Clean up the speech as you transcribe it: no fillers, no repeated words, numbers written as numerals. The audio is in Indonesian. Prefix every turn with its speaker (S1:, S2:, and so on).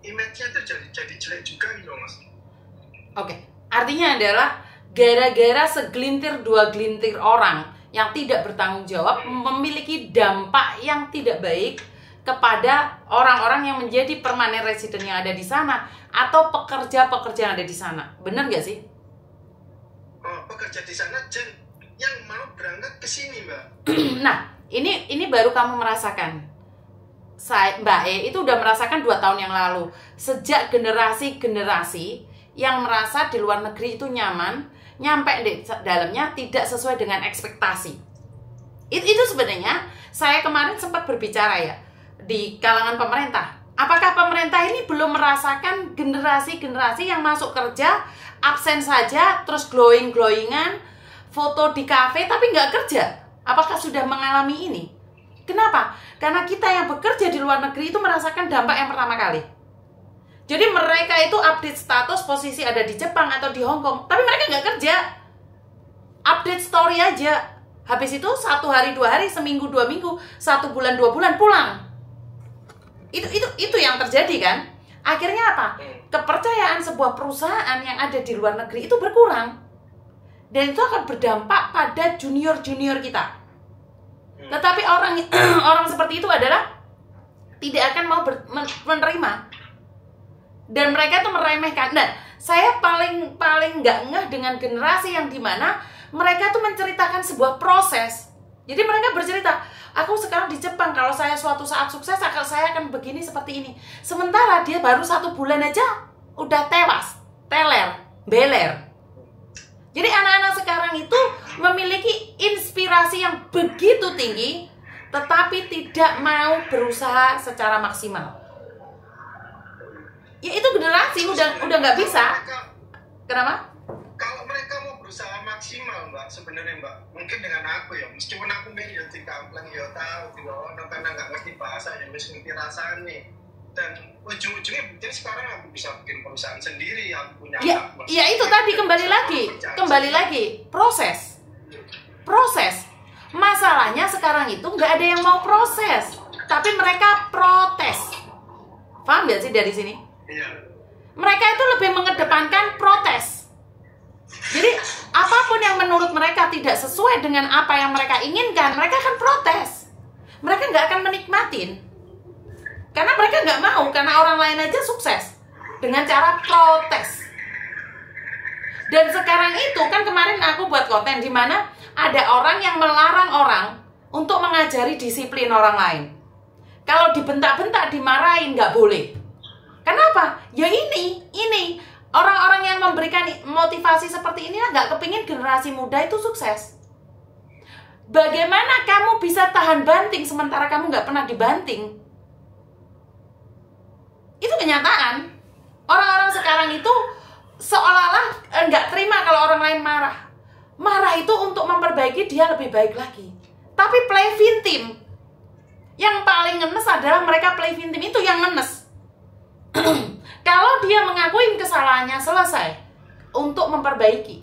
S1: image-nya tuh jadi jelek juga gitu loh, Mas.
S2: Oke, artinya adalah gara-gara segelintir dua gelintir orang yang tidak bertanggung jawab memiliki dampak yang tidak baik kepada orang-orang yang menjadi permanent resident yang ada di sana atau pekerja-pekerja yang ada di sana. Benar nggak sih?
S1: Oh, pekerja di sana yang mau berangkat ke sini, Mbak.
S2: Nah, ini baru kamu merasakan. Mbak E itu udah merasakan 2 tahun yang lalu. Sejak generasi-generasi yang merasa di luar negeri itu nyaman, nyampe di dalamnya tidak sesuai dengan ekspektasi. Itu sebenarnya saya kemarin sempat berbicara ya di kalangan pemerintah. Apakah pemerintah ini belum merasakan generasi-generasi yang masuk kerja absen saja, terus glowing-glowingan, foto di kafe tapi nggak kerja? Apakah sudah mengalami ini? Kenapa? Karena kita yang bekerja di luar negeri itu merasakan dampak yang pertama kali. Jadi mereka itu update status posisi ada di Jepang atau di Hong Kong, tapi mereka nggak kerja. Update story aja. Habis itu 1 hari, 2 hari, seminggu, 2 minggu, 1 bulan, 2 bulan pulang. Itu yang terjadi kan? Akhirnya apa? Kepercayaan sebuah perusahaan yang ada di luar negeri itu berkurang. Dan itu akan berdampak pada junior-junior kita. Tetapi orang seperti itu adalah tidak akan mau menerima. Dan mereka tuh meremehkan. Dan saya paling nggak ngeh dengan generasi yang dimana mereka tuh menceritakan sebuah proses. Jadi mereka bercerita, aku sekarang di Jepang, kalau saya suatu saat sukses, saya akan begini seperti ini. Sementara dia baru 1 bulan aja udah tewas, beler. Jadi anak-anak sekarang itu memiliki inspirasi yang begitu tinggi, tetapi tidak mau berusaha secara maksimal. Ya itu generasi udah nggak bisa. Kenapa?
S1: Kalau mereka mau berusaha maksimal, Mbak, sebenarnya Mbak, mungkin dengan aku ya, meskipun aku media di kampung ya tahu, karena nggak ngerti bahasa, ya mesti ngerti rasanya. Dan ujung-ujungnya mungkin sekarang aku bisa bikin perusahaan sendiri, aku punya
S2: ya itu tadi kembali lagi proses. Masalahnya sekarang itu nggak ada yang mau proses, tapi mereka protes. Paham nggak sih dari sini?
S1: Iya.
S2: Mereka itu lebih mengedepankan protes. Jadi apapun yang menurut mereka tidak sesuai dengan apa yang mereka inginkan, mereka akan protes. Mereka nggak akan menikmatin. Karena mereka nggak mau, karena orang lain aja sukses dengan cara protes. Dan sekarang itu kan kemarin aku buat konten di mana ada orang yang melarang orang untuk mengajari disiplin orang lain. Kalau dibentak-bentak, dimarahin, nggak boleh. Kenapa? Ya ini orang-orang yang memberikan motivasi seperti inilah nggak kepingin generasi muda itu sukses. Bagaimana kamu bisa tahan banting sementara kamu nggak pernah dibanting? Itu kenyataan. Orang-orang sekarang itu seolah-olah nggak terima kalau orang lain marah. Marah itu untuk memperbaiki dia lebih baik lagi. Tapi play victim, yang paling ngenes adalah mereka play victim itu yang ngenes. Kalau dia mengakuin kesalahannya, selesai untuk memperbaiki.